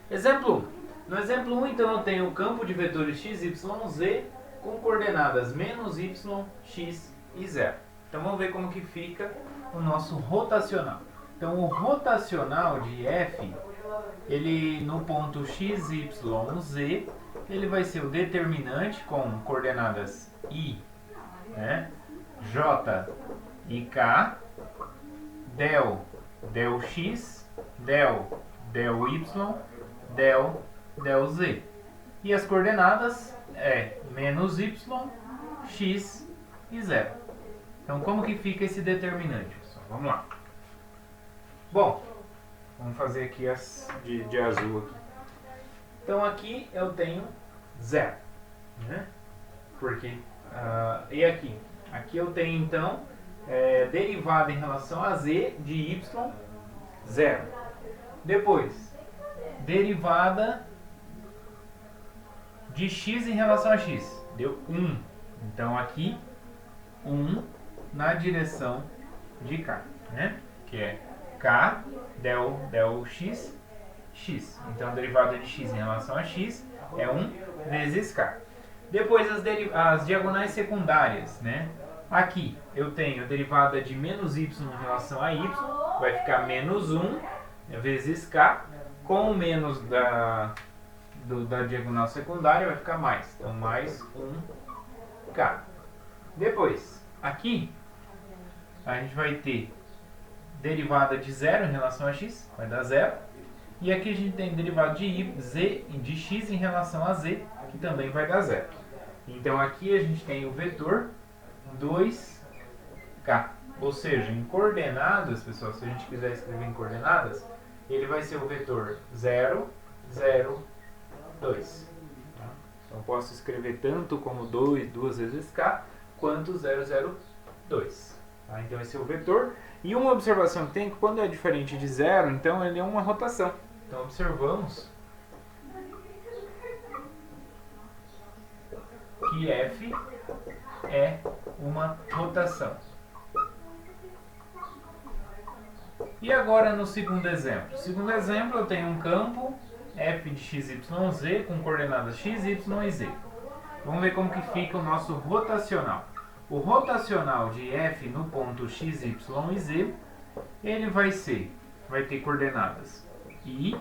Exemplo 1. No exemplo 1, então, eu tenho o campo de vetores x, y, z com coordenadas menos y, x e 0. Então vamos ver como que fica o nosso rotacional. Então o rotacional de f, ele no ponto x, y, z, ele vai ser o determinante com coordenadas i, né, j e k, del x, del y, del z. E as coordenadas é menos y, x e 0. Então como que fica esse determinante, pessoal? Vamos lá. Bom, vamos fazer aqui as de azul aqui. Então aqui eu tenho 0, né? Porque e aqui? Aqui eu tenho então derivada em relação a z de y, 0. Depois, derivada de x em relação a x, deu 1. Então aqui 1 na direção de cá, né? Que é k del x, x. Então a derivada de x em relação a x é 1 vezes k. Depois as diagonais secundárias, né? Aqui eu tenho a derivada de menos y em relação a y, vai ficar menos 1 vezes k, com o menos da diagonal secundária vai ficar mais, então mais 1k. Depois, aqui a gente vai ter derivada de 0 em relação a x, vai dar 0. E aqui a gente tem derivada de x em relação a z, que também vai dar 0. Então aqui a gente tem o vetor 2k. Ou seja, em coordenadas, pessoal, se a gente quiser escrever em coordenadas, ele vai ser o vetor 0, 0, 2. Então posso escrever tanto como 2 vezes k, quanto 0, 0, 2. Tá? Então esse é o vetor. E uma observação que tem é que quando é diferente de 0, então ele é uma rotação. Então observamos que f é uma rotação. E agora no segundo exemplo. No segundo exemplo eu tenho um campo f de x, y, z com coordenadas x, y e z. Vamos ver como que fica o nosso rotacional. O rotacional de f no ponto x, y e z, ele vai ter coordenadas i,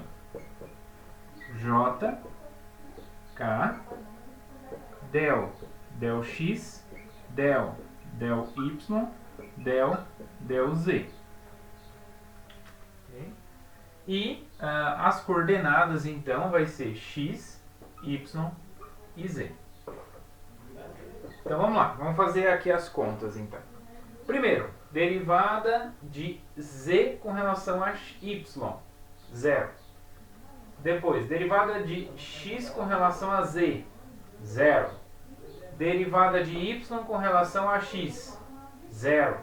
j, k, del x, del y, del z. Okay. E as coordenadas então vai ser x, y e z. Então vamos lá, vamos fazer aqui as contas então. Primeiro, derivada de z com relação a y, 0. Depois, derivada de x com relação a z, 0. Derivada de y com relação a x, 0.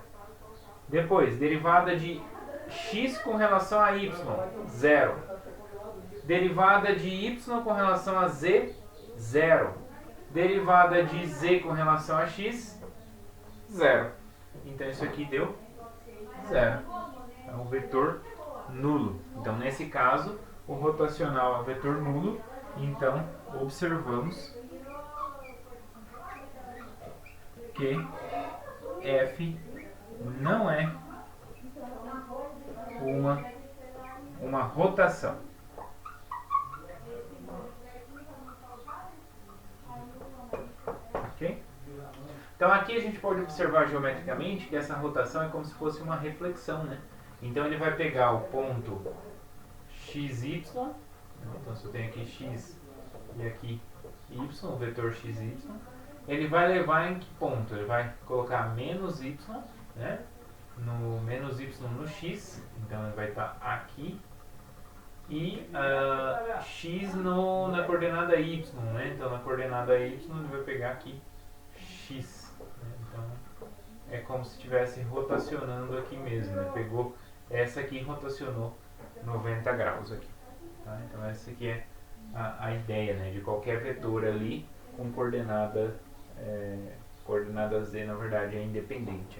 Depois, derivada de x com relação a y, 0. Derivada de y com relação a z, 0. Derivada de z com relação a x, 0. Então isso aqui deu 0. É um vetor nulo. Então nesse caso, o rotacional é um vetor nulo. Então observamos que f não é uma rotação. Ok? Então aqui a gente pode observar geometricamente que essa rotação é como se fosse uma reflexão, né? Então ele vai pegar o ponto xy, então se eu tenho aqui x e aqui y, o vetor xy, ele vai levar em que ponto? Ele vai colocar menos y, né? No menos y no x, então ele vai estar aqui, e x na coordenada y, né? Então na coordenada y ele vai pegar aqui x, né? Então é como se estivesse rotacionando aqui mesmo, né? Pegou essa aqui e rotacionou 90 graus aqui, tá? Então essa aqui é a ideia, né? De qualquer vetor ali com coordenada z, na verdade, é independente.